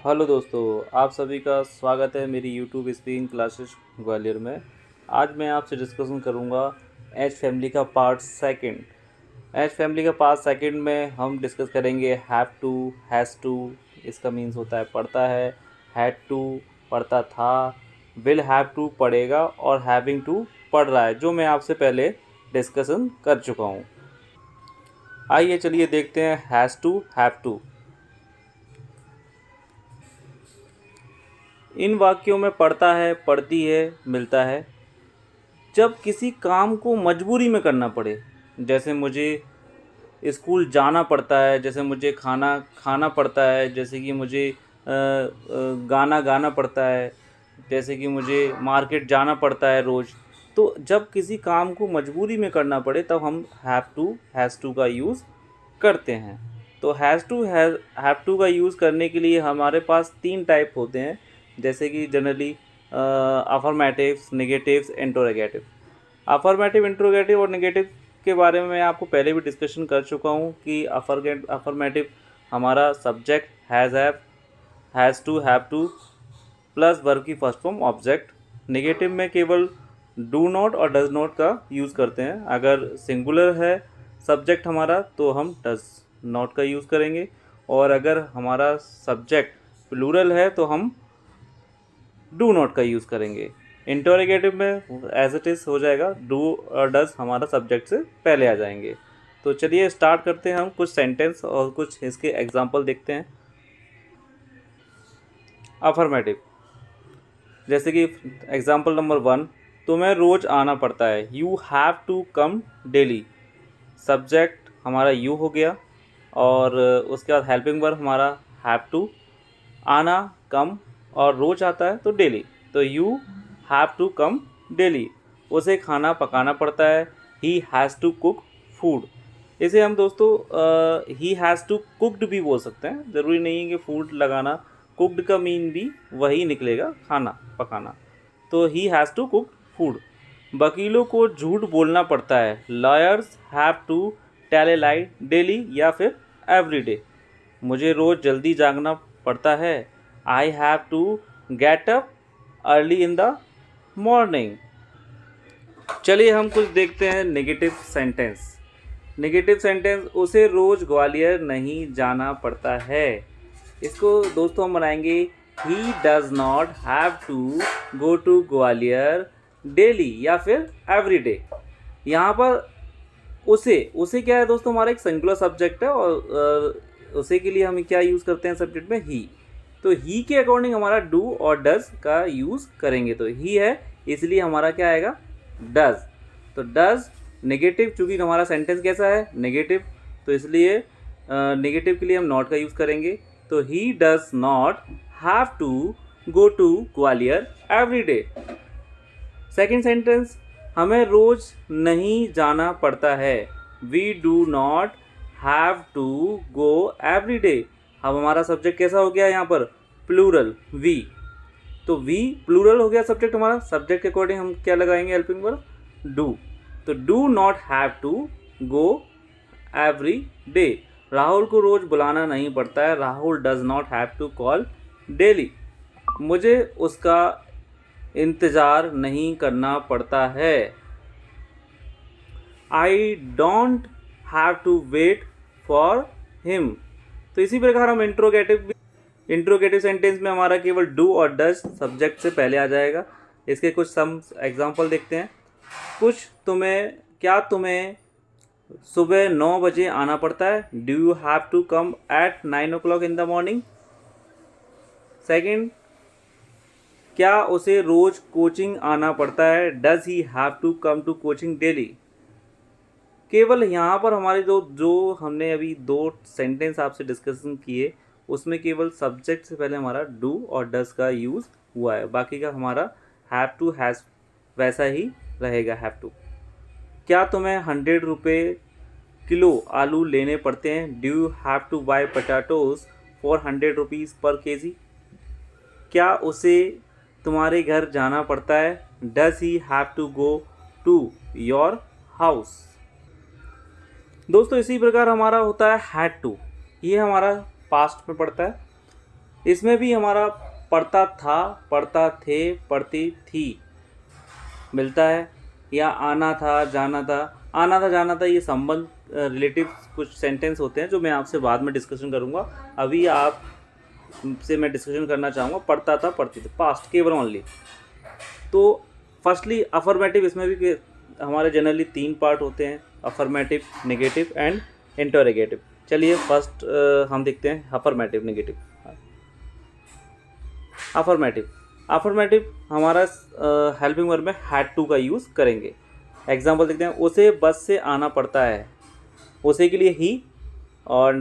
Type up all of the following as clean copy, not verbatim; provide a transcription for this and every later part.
Hello दोस्तों, आप सभी का स्वागत है मेरी यूट्यूब स्पीकिंग क्लासेस ग्वालियर में। आज मैं आपसे डिस्कशन करूंगा एच फैमिली का पार्ट सेकंड। एच फैमिली का पार्ट सेकंड में हम डिस्कस करेंगे हैव टू, हैज़ टू। इसका मीन्स होता है पढ़ता है, हैड टू पढ़ता था, विल हैव टू पढ़ेगा और हैविंग टू पढ़ रहा है, जो मैं आपसे पहले डिस्कशन कर चुका हूँ। आइए चलिए देखते हैं हैज़ टू, हैव टू। इन वाक्यों में पढ़ता है, पढ़ती है मिलता है जब किसी काम को मजबूरी में करना पड़े। जैसे मुझे स्कूल जाना पड़ता है, जैसे मुझे खाना खाना पड़ता है, जैसे कि मुझे गाना गाना पड़ता है, जैसे कि मुझे मार्केट जाना पड़ता है रोज़। तो जब किसी काम को मजबूरी में करना पड़े तब हम हैव टू, हैज़ टू का यूज़ करते हैं। तो हैज़ टू, हैव टू का यूज़ करने के लिए हमारे पास 3 टाइप होते हैं, जैसे कि generally affirmatives, negatives, interrogative. Affirmative, interrogative और नेगेटिव के बारे में मैं आपको पहले भी डिस्कशन कर चुका हूँ कि अफर्मेटिव हमारा subject has to, have to plus verb की फर्स्ट फॉर्म ऑब्जेक्ट। नेगेटिव में केवल डू नॉट और डज नॉट का यूज़ करते हैं। अगर सिंगुलर है सब्जेक्ट हमारा तो हम डज नॉट का यूज़ करेंगे, और अगर हमारा सब्जेक्ट प्लूरल है तो हम डू नॉट का यूज़ करेंगे। इंटरोगेटिव में एज इट इज़ हो जाएगा, डू और डज हमारा सब्जेक्ट से पहले आ जाएंगे। तो चलिए स्टार्ट करते हैं, हम कुछ सेंटेंस और कुछ इसके एग्जांपल देखते हैं। अफर्मेटिव, जैसे कि एग्जांपल नंबर 1, तुम्हें रोज़ आना पड़ता है, you have to come daily. Subject हमारा यू हो गया और उसके बाद हेल्पिंग वर्ब हमारा हैव टू, आना कम और रोज आता है तो डेली। तो you have to come daily, उसे खाना पकाना पड़ता है, he has to cook food. इसे हम दोस्तों ही हैज़ टू कुक्ड भी बोल सकते हैं, ज़रूरी नहीं है कि फूड लगाना, कुक्ड का मीन भी वही निकलेगा, खाना पकाना। तो he has to cook food. वकीलों को झूठ बोलना पड़ता है, lawyers have to tell a lie daily या फिर एवरी डे। मुझे रोज़ जल्दी जागना पड़ता है, I have to get up early in the morning. चलिए हम कुछ देखते हैं नेगेटिव सेंटेंस। नेगेटिव सेंटेंस, उसे रोज़ ग्वालियर नहीं जाना पड़ता है। इसको दोस्तों हम बनाएंगे, he does not have to go to Gwalior daily या फिर एवरी डे। यहाँ पर उसे क्या है दोस्तों, हमारा एक सिंगुलर सब्जेक्ट है और उसे के लिए हम क्या यूज़ करते हैं सब्जेक्ट में, ही। तो ही के अकॉर्डिंग हमारा डू और डज का यूज़ करेंगे। तो ही है इसलिए हमारा क्या आएगा, डज। तो डज नेगेटिव, चूँकि हमारा सेंटेंस कैसा है, नेगेटिव, तो इसलिए नेगेटिव के लिए हम नॉट का यूज़ करेंगे। तो he does not have to go to Gwalior every day. Second sentence, हमें रोज़ नहीं जाना पड़ता है, we do not have to go every day. अब हमारा सब्जेक्ट कैसा हो गया यहाँ पर, प्लूरल, वी। तो वी प्लूरल हो गया सब्जेक्ट हमारा, सब्जेक्ट के अकॉर्डिंग हम क्या लगाएंगे, हेल्पिंग वर्ब डू। तो do not have to go every day. Rahul को रोज़ बुलाना नहीं पड़ता है, Rahul does not have to call daily. मुझे उसका इंतज़ार नहीं करना पड़ता है, I don't have to wait for him. तो इसी प्रकार हम इंट्रोगेटिव सेंटेंस में हमारा केवल डू और डज सब्जेक्ट से पहले आ जाएगा। इसके कुछ सम एग्जांपल देखते हैं। क्या तुम्हें सुबह 9 बजे आना पड़ता है, do you have to come at 9 o'clock in the morning. Second, क्या उसे रोज़ कोचिंग आना पड़ता है, does he have to come to coaching daily. केवल यहाँ पर हमारे जो हमने अभी 2 सेंटेंस आपसे डिस्कशन किए, उसमें केवल सब्जेक्ट से पहले हमारा डू और डज का यूज़ हुआ है, बाकी का हमारा हैव टू, हैज़ वैसा ही रहेगा, हैव टू। क्या तुम्हें 100 रुपये किलो आलू लेने पड़ते हैं, do you have to buy potatoes for 100 rupees per KG. क्या उसे तुम्हारे घर जाना पड़ता है, does he have to go to your house. दोस्तों इसी प्रकार हमारा होता है हैड टू, ये हमारा पास्ट में पड़ता है। इसमें भी हमारा पढ़ता था, पढ़ता थे, पढ़ती थी मिलता है, या आना था, जाना था। आना था, जाना था ये संबंध रिलेटिव कुछ सेंटेंस होते हैं जो मैं आपसे बाद में डिस्कशन करूँगा। अभी आप से मैं डिस्कशन करना चाहूँगा पढ़ता था, पढ़ती थी, पास्ट केवल ओनली। तो फर्स्टली अफर्मेटिव, इसमें भी हमारे जनरली 3 पार्ट होते हैं, अफर्मेटिव, नेगेटिव एंड इंटरोगेटिव। चलिए फर्स्ट हम देखते हैं अफर्मेटिव नेगेटिव। अफर्मेटिव हमारा हेल्पिंग वर्ब में हैड टू का यूज़ करेंगे। एग्जांपल देखते हैं, उसे बस से आना पड़ता है। उसे के लिए ही, और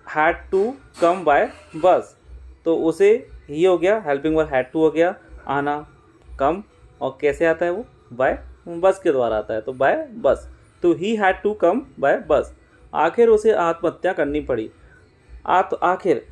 had to come by bus, तो उसे ही हो गया, हेल्पिंग वर्ब हैड टू हो गया, आना कम, और कैसे आता है वो, बाय बस के द्वारा आता है, तो बाय बस, तो he had to come by bus. आखिर उसे आत्महत्या करनी पड़ी। आखिर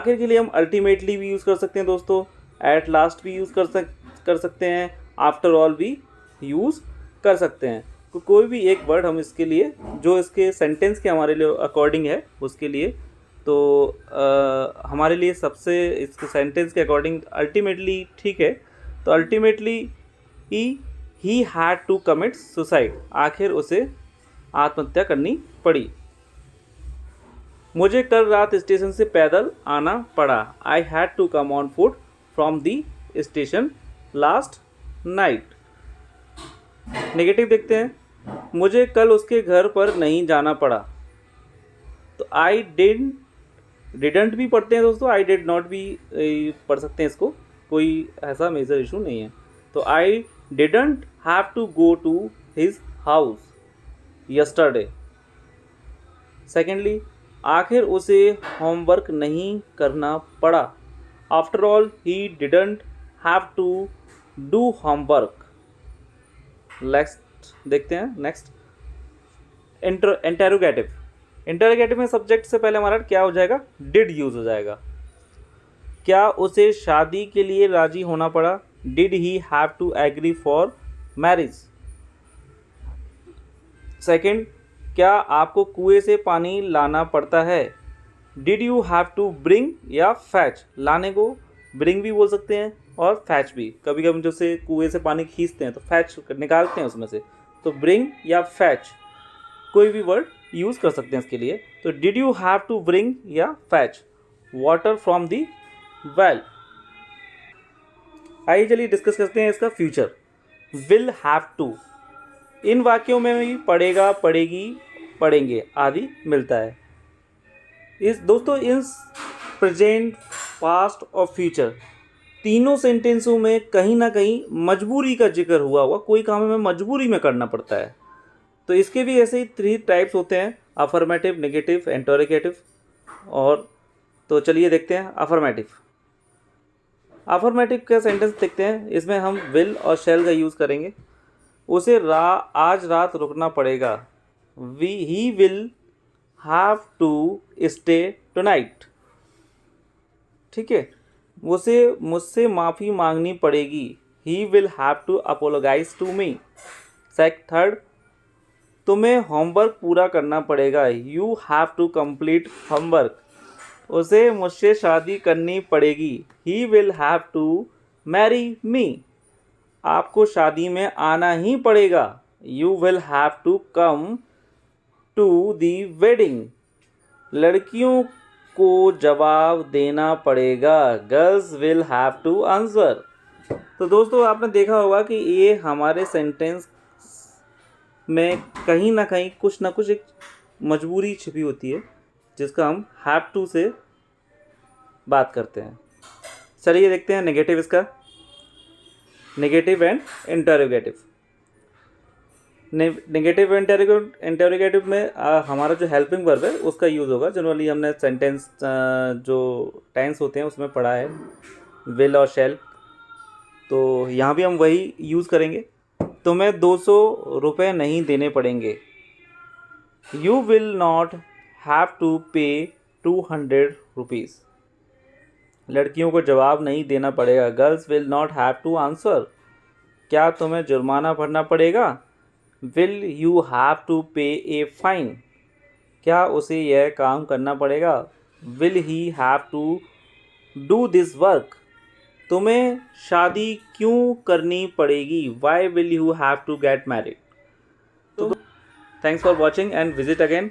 के लिए हम अल्टीमेटली भी यूज़ कर सकते हैं दोस्तों, एट लास्ट भी यूज़ कर सकते हैं, आफ्टर ऑल भी यूज़ कर सकते हैं। तो कोई भी एक वर्ड हम इसके लिए जो इसके सेंटेंस के हमारे लिए अकॉर्डिंग है उसके लिए, तो हमारे लिए सबसे इसके सेंटेंस के अकॉर्डिंग अल्टीमेटली ठीक है। तो ultimately he had to commit suicide, आखिर उसे आत्महत्या करनी पड़ी। मुझे कल रात स्टेशन से पैदल आना पड़ा। I had to come on foot from the station last night. Negative देखते हैं, मुझे कल उसके घर पर नहीं जाना पड़ा। तो आई डिडंट भी पढ़ते हैं दोस्तों, आई डिड नॉट भी पढ़ सकते हैं, इसको कोई ऐसा मेजर इशू नहीं है। तो I didn't have to go to his house yesterday. Secondly, आखिर उसे होमवर्क नहीं करना पड़ा। After all he didn't have to do homework. Next देखते हैं, नेक्स्ट इंटरोगेटिव में सब्जेक्ट से पहले हमारा क्या हो जाएगा, डिड यूज हो जाएगा। क्या उसे शादी के लिए राजी होना पड़ा। Did he have to agree for marriage. Second, क्या आपको कुएं से पानी लाना पड़ता है। Did you have to bring या फैच। लाने को ब्रिंग भी बोल सकते हैं और फैच भी। कभी कभी जैसे कुएं से पानी खींचते हैं तो फैच निकालते हैं उसमें से, तो ब्रिंग या फैच कोई भी वर्ड यूज़ कर सकते हैं इसके लिए। तो did you have to bring या fetch water from the well. आइए चलिए डिस्कस करते हैं इसका फ्यूचर। विल हैव टू, इन वाक्यों में भी पढ़ेगा, पढ़ेगी, पढ़ेंगे आदि मिलता है। इस दोस्तों इस प्रेजेंट, पास्ट और फ्यूचर तीनों सेंटेंसों में कहीं ना कहीं मजबूरी का जिक्र हुआ हुआ, कोई काम हमें मजबूरी में करना पड़ता है। तो इसके भी ऐसे ही 3 टाइप्स होते हैं, अफर्मेटिव, नेगेटिव, इंटरोगेटिव। और तो चलिए देखते हैं अफर्मेटिव का सेंटेंस देखते हैं। इसमें हम विल और शैल का यूज़ करेंगे। उसे आज रात रुकना पड़ेगा। He will have to stay tonight. ठीक है, उसे मुझसे माफ़ी मांगनी पड़ेगी। He will have to apologise to me. Third, तुम्हें होमवर्क पूरा करना पड़ेगा। You have to complete homework. उसे मुझसे शादी करनी पड़ेगी। He will have to marry me. आपको शादी में आना ही पड़ेगा। You will have to come to the wedding. लड़कियों को जवाब देना पड़ेगा। Girls will have to answer. तो दोस्तों आपने देखा होगा कि ये हमारे सेंटेंस में कहीं ना कहीं कुछ ना कुछ एक मजबूरी छिपी होती है जिसका हम हैव टू से बात करते हैं। चलिए देखते हैं नेगेटिव इसका, negative and interrogative. Negative interrogative में हमारा जो हेल्पिंग वर्ब है उसका यूज़ होगा। जनरली हमने सेंटेंस जो टेंस होते हैं उसमें पढ़ा है विल और शैल, तो यहाँ भी हम वही यूज़ करेंगे। तुम्हें 200 रुपये नहीं देने पड़ेंगे। You will not have to pay 200 rupees. लड़कियों को जवाब नहीं देना पड़ेगा। Girls will not have to answer. क्या तुम्हें जुर्माना भरना पड़ेगा। विल यू हैव टू पे ए फाइन। क्या उसे यह काम करना पड़ेगा। Will he have to do this work? तुम्हें शादी क्यों करनी पड़ेगी? Why will you have to get married? तो thanks for watching and visit again.